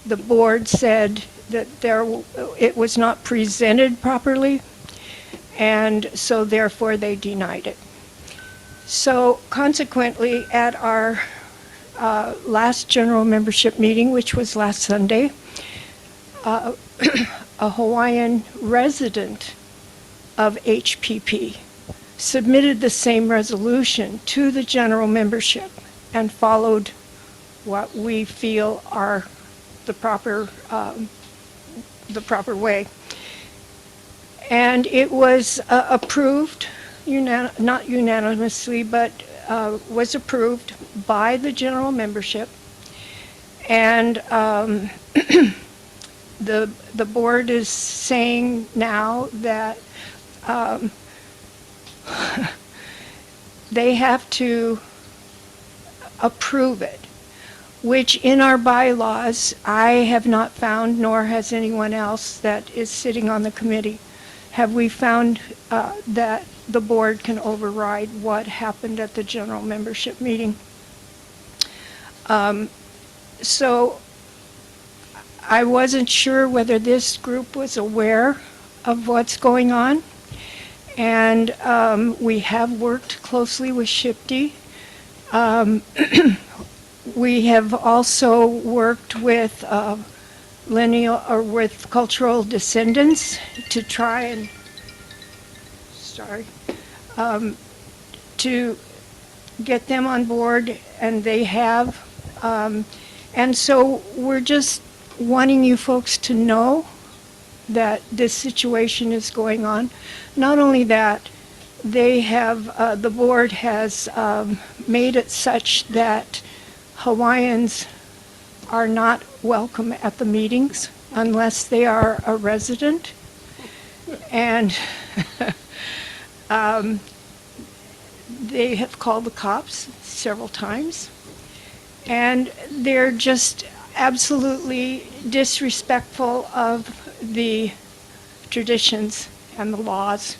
the board said that it was not presented properly, and so therefore they denied it. So consequently, at our last general membership meeting, which was last Sunday, a Hawaiian resident of HPP submitted the same resolution to the general membership and followed what we feel are the proper way. And it was approved, not unanimously, but was approved by the general membership. And the board is saying now that they have to approve it, which in our bylaws, I have not found, nor has anyone else that is sitting on the committee, have we found that the board can override what happened at the general membership meeting. So I wasn't sure whether this group was aware of what's going on. And we have worked closely with SHPD. We have also worked with with cultural descendants to try and, to get them on board, and they have. And so we're just wanting you folks to know that this situation is going on. Not only that, they have, the board has made it such that Hawaiians are not welcome at the meetings unless they are a resident. And they have called the cops several times. And they're just absolutely disrespectful of the traditions and the laws.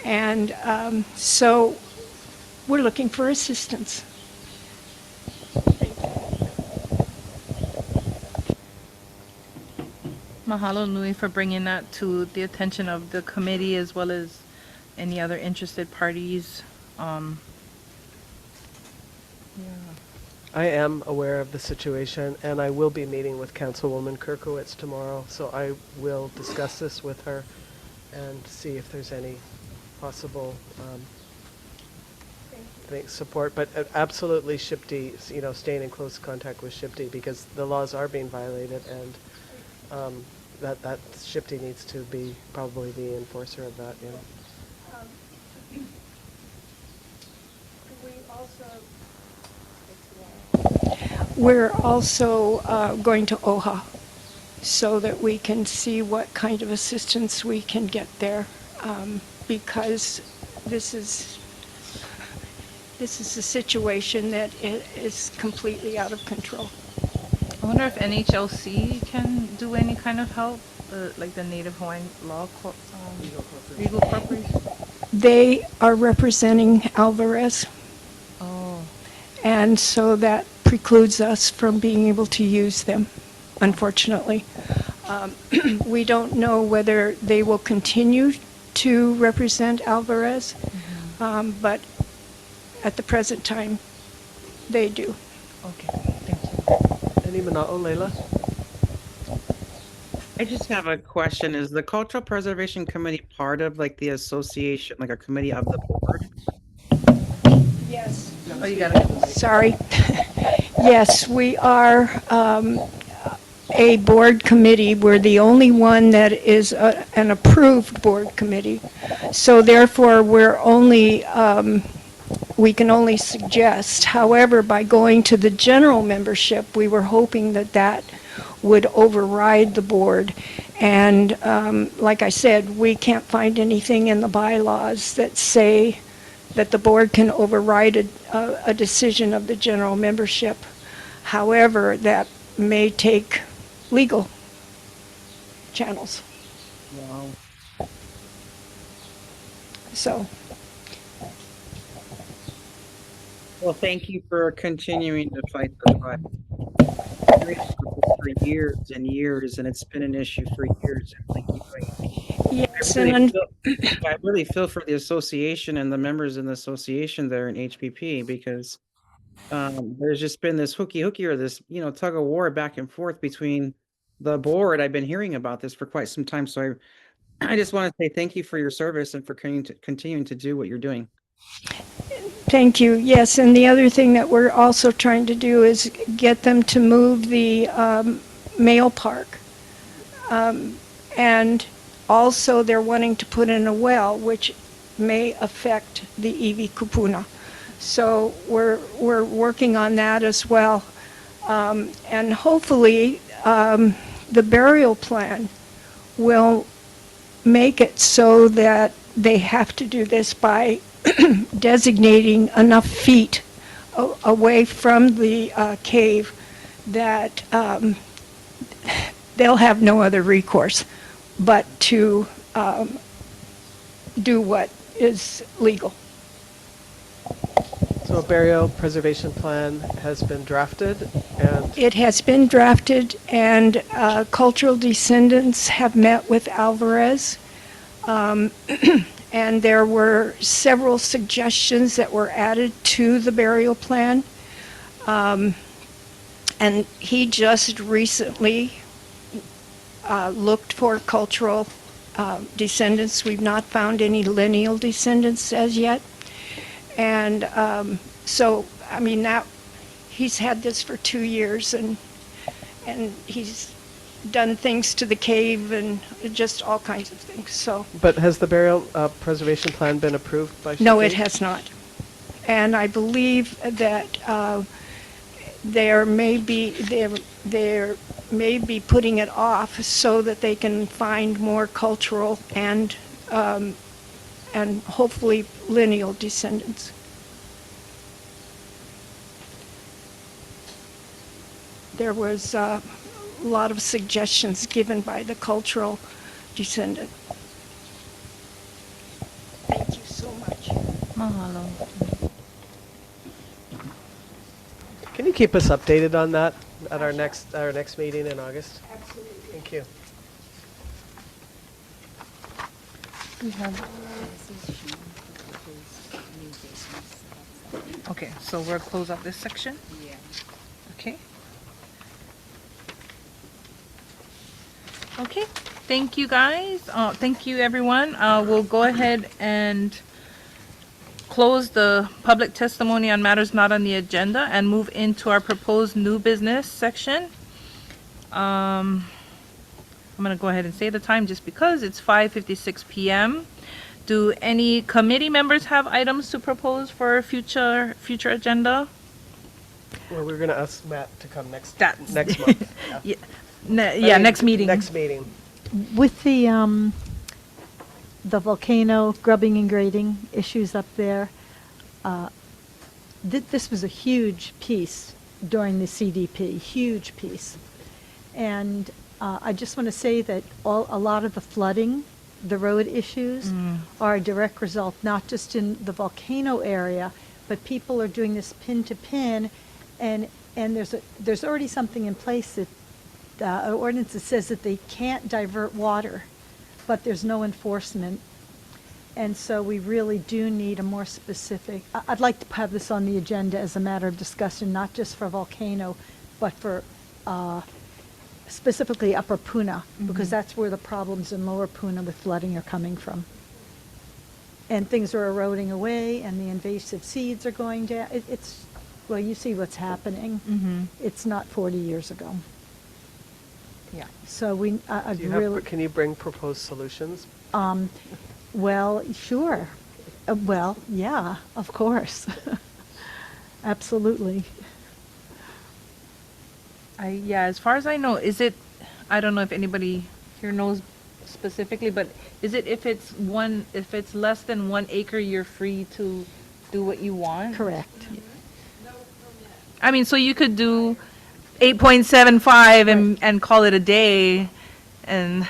And so we're looking for assistance. Mahalo nui for bringing that to the attention of the committee as well as any other interested parties. I am aware of the situation, and I will be meeting with Councilwoman Kirkowitz tomorrow, so I will discuss this with her and see if there's any possible support. But absolutely, SHPD, staying in close contact with SHPD, because the laws are being violated, and that SHPD needs to be probably the enforcer of that. We're also going to OHA so that we can see what kind of assistance we can get there, because this is a situation that is completely out of control. I wonder if NHLC can do any kind of help, like the Native Hawaiian Legal Corporation. They are representing Alvarez. Oh. And so that precludes us from being able to use them, unfortunately. We don't know whether they will continue to represent Alvarez, but at the present time, they do. Okay, thank you. Any mana'o, Leila? I just have a question. Is the Cultural Preservation Committee part of like the association, like a committee of the board? Yes. Oh, you got it. Sorry. Yes, we are a board committee. We're the only one that is an approved board committee. So therefore, we can only suggest. However, by going to the general membership, we were hoping that would override the board. And like I said, we can't find anything in the bylaws that say that the board can override a decision of the general membership. However, that may take legal channels. Wow. So. Well, thank you for continuing to fight the fight. For years and years, and it's been an issue for years. Yes, I really feel for the association and the members in the association there in HPP, because there's just been this hooky or this tug of war back and forth between the board. I've been hearing about this for quite some time, so I just want to say thank you for your service and for continuing to do what you're doing. Thank you. Yes, and the other thing that we're also trying to do is get them to move the mail park. And also they're wanting to put in a well, which may affect the iwi kupuna. So we're working on that as well. And hopefully, the burial plan will make it so that they have to do this by designating enough feet away from the cave that they'll have no other recourse but to do what is legal. So a burial preservation plan has been drafted, and It has been drafted, and cultural descendants have met with Alvarez. And there were several suggestions that were added to the burial plan. And he just recently looked for cultural descendants. We've not found any lineal descendants as yet. And so, I mean, that he's had this for 2 years, and he's done things to the cave and just all kinds of things. So but has the burial preservation plan been approved by? no, SHPE? it has not. And I believe that there may be putting it off so that they can find more cultural and hopefully lineal descendants. There was a lot of suggestions given by the cultural descendant. Thank you so much. Mahalo. Can you keep us updated on that at our next meeting in August? Absolutely. Thank you. We have, This is Sean for proposed new business. okay, so we'll close up this section. Yeah. Okay. Okay, thank you guys. Thank you everyone. We'll go ahead and close the public testimony on matters not on the agenda and move into our proposed new business section. I'm gonna go ahead and say the time just because it's 5:56 p.m. Do any committee members have items to propose for future agenda? Well, we're going to ask Matt to come next That's- month. Yeah, I mean, next meeting. Next meeting. With the volcano grubbing and grading issues up there, this was a huge piece during the CDP, huge piece. And I just want to say that a lot of the flooding, the road issues, are a direct result, not just in the volcano area, but people are doing this pin to pin, and there's already something in place that an ordinance that says that they can't divert water, but there's no enforcement. And so we really do need a more specific, I'd like to have this on the agenda as a matter of discussion, not just for volcano, but for specifically Upper Puna, because that's where the problems in Lower Puna with flooding are coming from. And things are eroding away, and the invasive seeds are going down. Well, you see what's happening. It's not 40 years ago. Yeah. So I'd Do you really. can you bring proposed solutions? Well, sure. Well, yeah, of course. Absolutely. Yeah, as far as I know, I don't know if anybody here knows specifically, but is it if it's less than 1 acre, you're free to do what you want? Correct. I mean, so you could do 8.75 and call it a day, and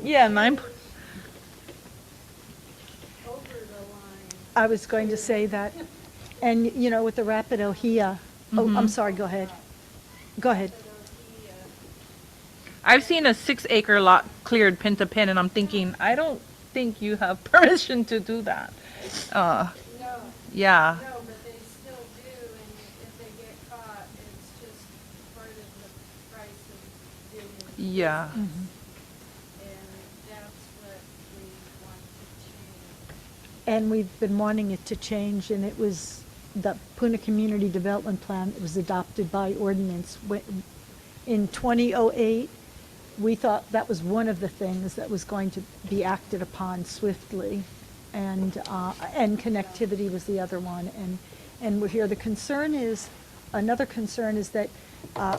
yeah, 9. I was going to say that. And, with the Rapid Ohia, I'm sorry, go ahead. Go ahead. I've seen a 6-acre lot cleared pin to pin, and I'm thinking, I don't think you have permission to do that. No. Yeah. No, but they still do, and if they get caught, it's just part of the price of doing it. Yeah. And that's what we want to change. And we've been wanting it to change, and it was the Puna Community Development Plan that was adopted by ordinance. In 2008, we thought that was one of the things that was going to be acted upon swiftly. and connectivity was the other one. And we're here. The concern is, another concern is that,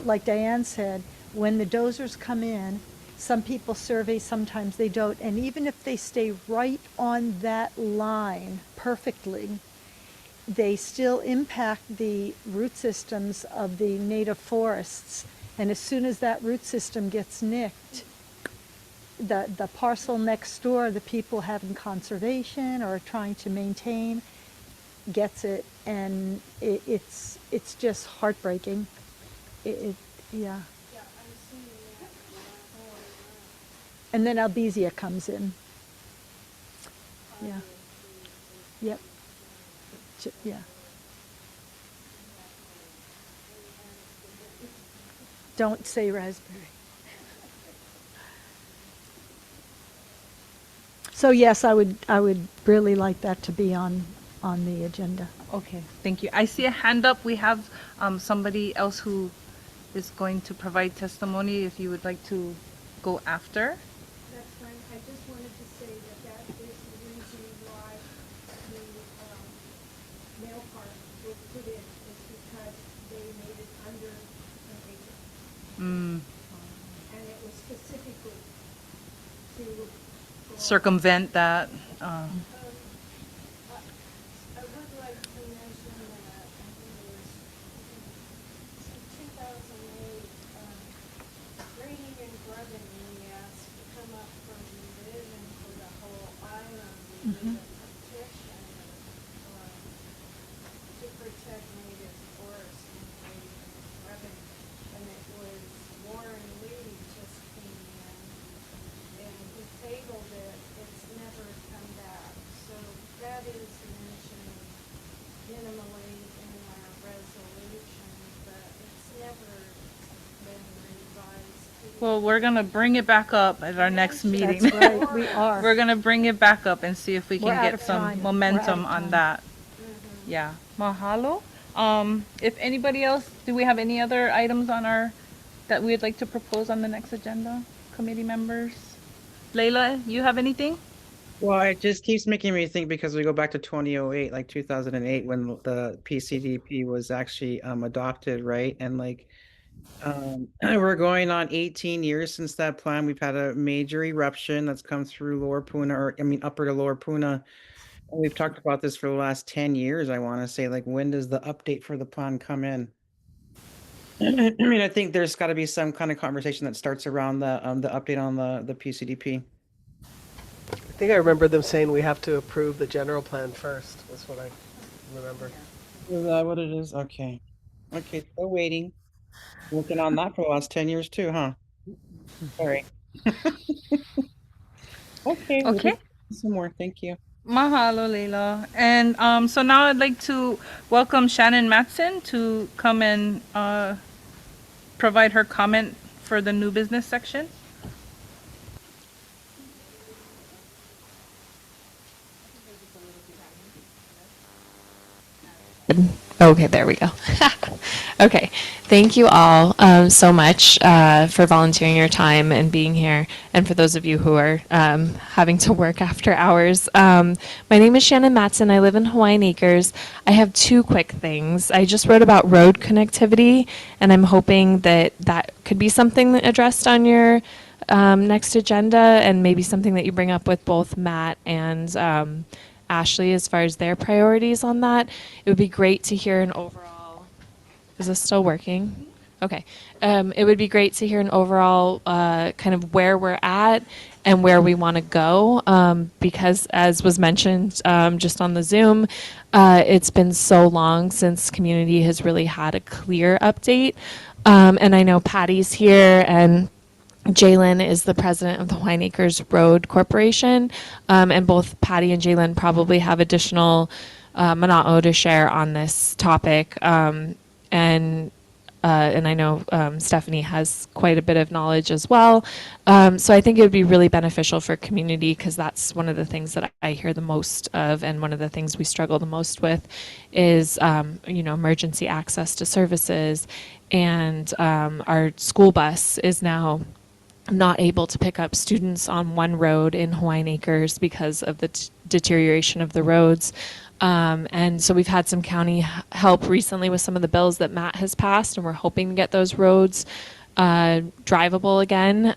like Diane said, when the dozers come in, some people survey, sometimes they don't. And even if they stay right on that line perfectly, they still impact the root systems of the native forests. And as soon as that root system gets nicked, the parcel next door, the people having conservation or trying to maintain, gets it, and it's just heartbreaking. Yeah. And then Albizia comes in. Yeah. Yep. Yeah. Don't say raspberry. So yes, I would really like that to be on the agenda. Okay, thank you. I see a hand up. We have somebody else who is going to provide testimony if you would like to go after. That's fine. I just wanted to say that that is the reason why the mail park was put in, is because they made it under an acre. Mm, And it was specifically to go circumvent that. I would like to mention that I think it was 2008, Grady and Grubbin, we asked to come up for revision for the whole island. We did a petition to protect native forests in Grady and Grubbin. And it was Warren Lee just came in and he tabled it. It's never come back. So that is mentioned minimally in our resolution, but it's never been revised. Well, we're gonna bring it back up at our next meeting. That's right, we are. We're gonna bring it back up and see if we We're can out get of some time. momentum We're out of on time. that. Yeah, mahalo. If anybody else, do we have any other items on our, that we'd like to propose on the next agenda, committee members? Leila, you have anything? Well, it just keeps making me think because we go back to 2008, like 2008, when the PCDP was actually adopted, right? And like we're going on 18 years since that plan. We've had a major eruption that's come through Lower Puna, or I mean upper to Lower Puna. And we've talked about this for the last 10 years, I want to say. Like, when does the update for the plan come in? I mean, I think there's got to be some kind of conversation that starts around the update on the PCDP. I think I remember them saying we have to approve the general plan first. That's what I remember. Is that what it is? Okay. Okay, still waiting. Working on that for the last 10 years too, huh? All right. Okay, we'll Okay. do some more. Thank you. Mahalo, Leila. And so now I'd like to welcome Shannon Matson to come and provide her comment for the new business section. Okay, there we go. Okay, thank you all so much for volunteering your time and being here, and for those of you who are having to work after hours. My name is Shannon Matson. I live in Hawaiian Acres. I have two quick things. I just wrote about road connectivity, and I'm hoping that that could be something addressed on your next agenda, and maybe something that you bring up with both Matt and Ashley as far as their priorities on that. It would be great to hear an overall. Is this still working? Okay. It would be great to hear an overall kind of where we're at and where we want to go, because as was mentioned just on the Zoom, it's been so long since community has really had a clear update. And I know Patty's here, and Jalen is the president of the Hawaiian Acres Road Corporation, and both Patty and Jalen probably have additional mana'o to share on this topic. And I know Stephanie has quite a bit of knowledge as well. So I think it would be really beneficial for community, because that's one of the things that I hear the most of, and one of the things we struggle the most with is, emergency access to services. And our school bus is now not able to pick up students on one road in Hawaiian Acres because of the deterioration of the roads. And so we've had some county help recently with some of the bills that Matt has passed, and we're hoping to get those roads drivable again,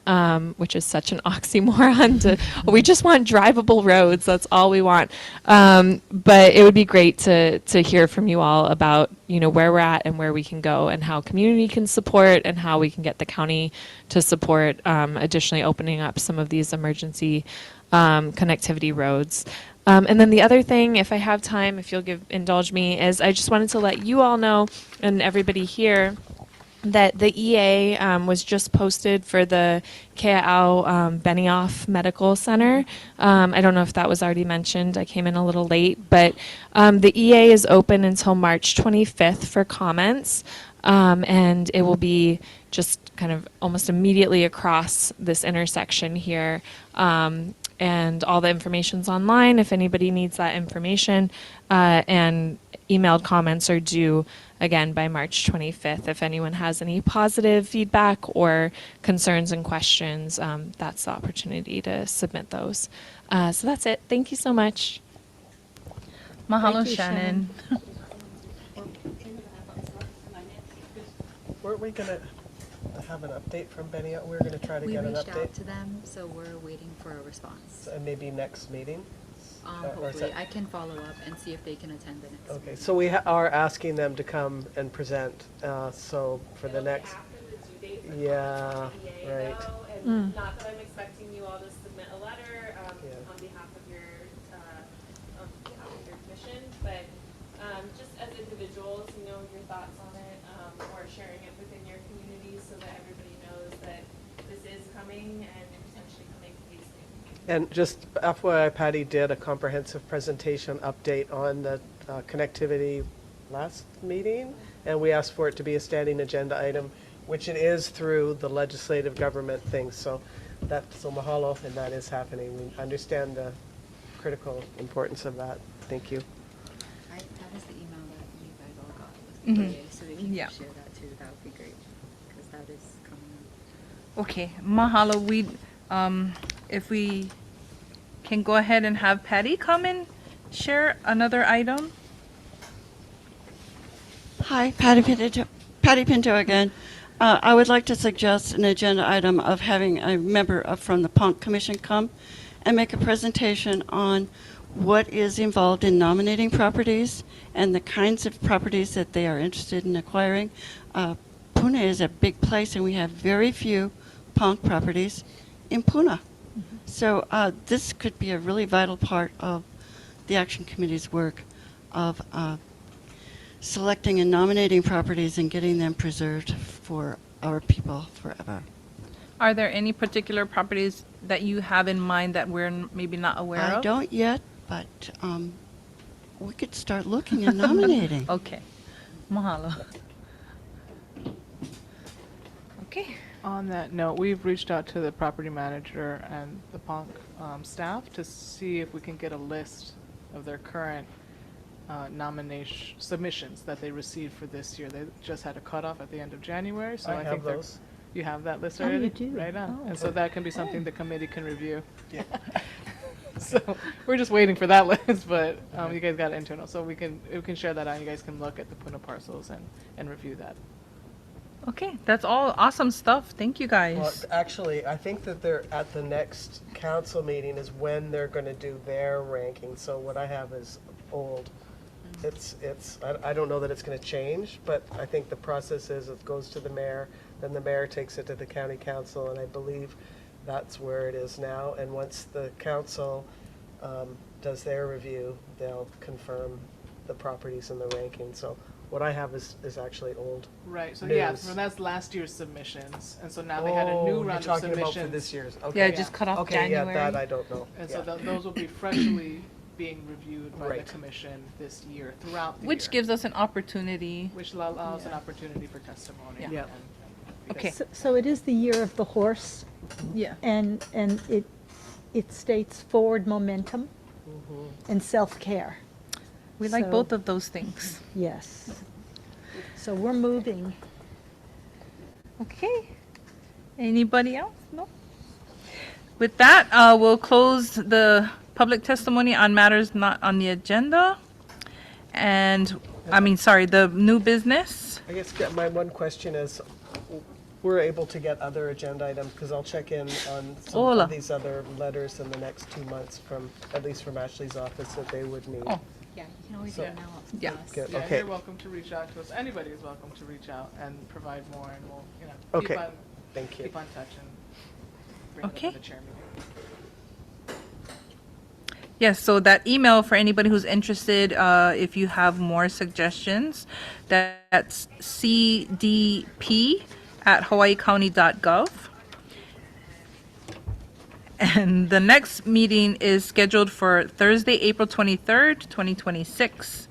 which is such an oxymoron. We just want drivable roads. That's all we want. But it would be great to hear from you all about, where we're at and where we can go and how community can support and how we can get the county to support additionally opening up some of these emergency connectivity roads. And then the other thing, if I have time, if you'll indulge me, is I just wanted to let you all know and everybody here that the EA was just posted for the Kea'au Benioff Medical Center. I don't know if that was already mentioned. I came in a little late, but the EA is open until March 25th for comments, and it will be just kind of almost immediately across this intersection here. And all the information's online if anybody needs that information, and emailed comments are due again by March 25th. If anyone has any positive feedback or concerns and questions, that's the opportunity to submit those. So that's it. Thank you so much. Mahalo, Thank you, Shannon. Weren't we gonna have an update from Benny? We're gonna try to We get an reached update, out to them, so we're waiting for a response. and maybe next meeting? Or is Hopefully, that- I can follow up and see if they can attend the next Okay, meeting. so we are asking them to come and present, so for the next. Yeah, right. And not that I'm expecting you all to submit a letter Yeah. on behalf of your commission, but just as individuals, your thoughts on it, or sharing it within your community so that everybody knows that this is coming and potentially coming pretty soon. And just FYI, Patty did a comprehensive presentation update on the connectivity last meeting, and we asked for it to be a standing agenda item, which it is through the legislative government thing. So mahalo, and that is happening. We understand the critical importance of that. Thank you. That is the email that you guys all got with the EA, so if you Yeah. could share that too, that would be great, because that is coming up. Okay, mahalo. If we can go ahead and have Patty come and share another item. Hi, Patty Pinto again. I would like to suggest an agenda item of having a member from the PONC Commission come and make a presentation on what is involved in nominating properties and the kinds of properties that they are interested in acquiring. Puna is a big place, and we have very few PONC properties in Puna. So this could be a really vital part of the Action Committee's work of selecting and nominating properties and getting them preserved for our people forever. Are there any particular properties that you have in mind that we're maybe not aware of? I don't yet, but we could start looking and nominating. Okay. Mahalo. Okay. On that note, we've reached out to the property manager and the PONC staff to see if we can get a list of their current nomination submissions that they received for this year. They just had a cutoff at the end of January, so I have think those. you have that list Oh, you already? do? Right on. Oh. And so that can be something the committee can review. Yeah. So we're just waiting for that list, but you guys got it internal, so we can share that out. You guys can look at the Puna parcels and review that. Okay, that's all awesome stuff. Thank you guys. Well, actually, I think that they're at the next council meeting is when they're going to do their ranking. So what I have is old. I don't know that it's going to change, but I think the process is it goes to the mayor, then the mayor takes it to the county council, and I believe that's where it is now. And once the council does their review, they'll confirm the properties in the ranking. So what I have is actually old. Right. So news. yeah, so that's last year's submissions, and so now they had a new round you're of talking submissions. about for this year's. Okay. Yeah, just cut off Okay, January. yeah, that I don't know. And Yeah. so those will be freshly being reviewed by Right. the commission this year throughout the Which year. gives us an opportunity. Which allows an opportunity for testimony. Yeah. Okay. So it is the year of the horse, Yeah. and it states forward momentum and self-care. We like So- both of those things. Yes. So we're moving. Okay. Anybody else? No? With that, we'll close the public testimony on matters not on the agenda. And, the new business. I guess my one question is, we're able to get other agenda items, because I'll check in on some Hola. of these other letters in the next 2 months from, at least from Ashley's office, that they would need. Oh. Yeah, you can always So- email us. Yeah. Good, Yeah, okay. you're welcome to reach out to us. Anybody is welcome to reach out and provide more, and we'll, Okay. keep Thank you. on touch and bring it up Okay. to the chair meeting. Yes, so that email for anybody who's interested, if you have more suggestions, that's cdp@hawaiicounty.gov. And the next meeting is scheduled for Thursday, April 23rd, 2026.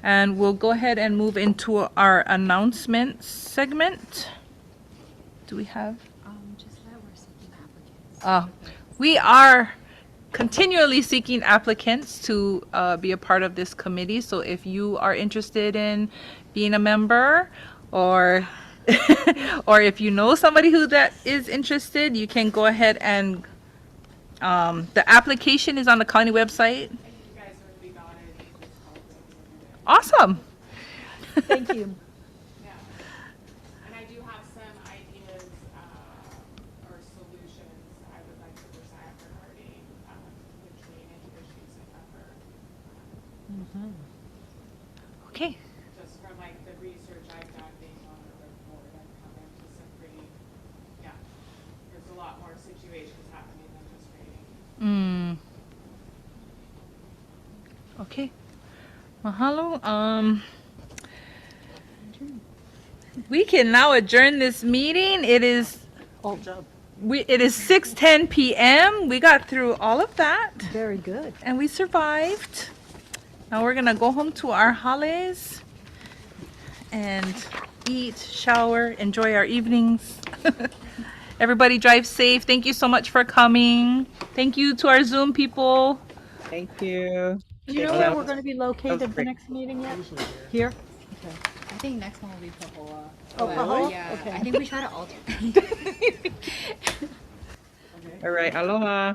And we'll go ahead and move into our announcements segment. Do we have? Just that we're seeking applicants. We are continually seeking applicants to be a part of this committee. So if you are interested in being a member, or or if you know somebody who that is interested, you can go ahead and the application is on the county website. You guys already got it. Awesome. Thank you. Yeah. And I do have some ideas or solutions I would like to present regarding the drainage issues in Upper. Okay. Just from like the research I've done being on the report, I've come into some pretty, there's a lot more situations happening than just raining. Okay. Mahalo. We can now adjourn this meeting. It is All job. it is 6:10 p.m. We got through all of that Very good. and we survived. Now we're gonna go home to our hales and eat, shower, enjoy our evenings. Everybody drive safe. Thank you so much for coming. Thank you to our Zoom people. Thank you. Do you know where we're going to be located the great. next meeting yet? Here? Okay. I think next one will be Pahoa. Oh, But, Pahoa? Yeah, Okay. I think we try to alternate. All right. Aloha.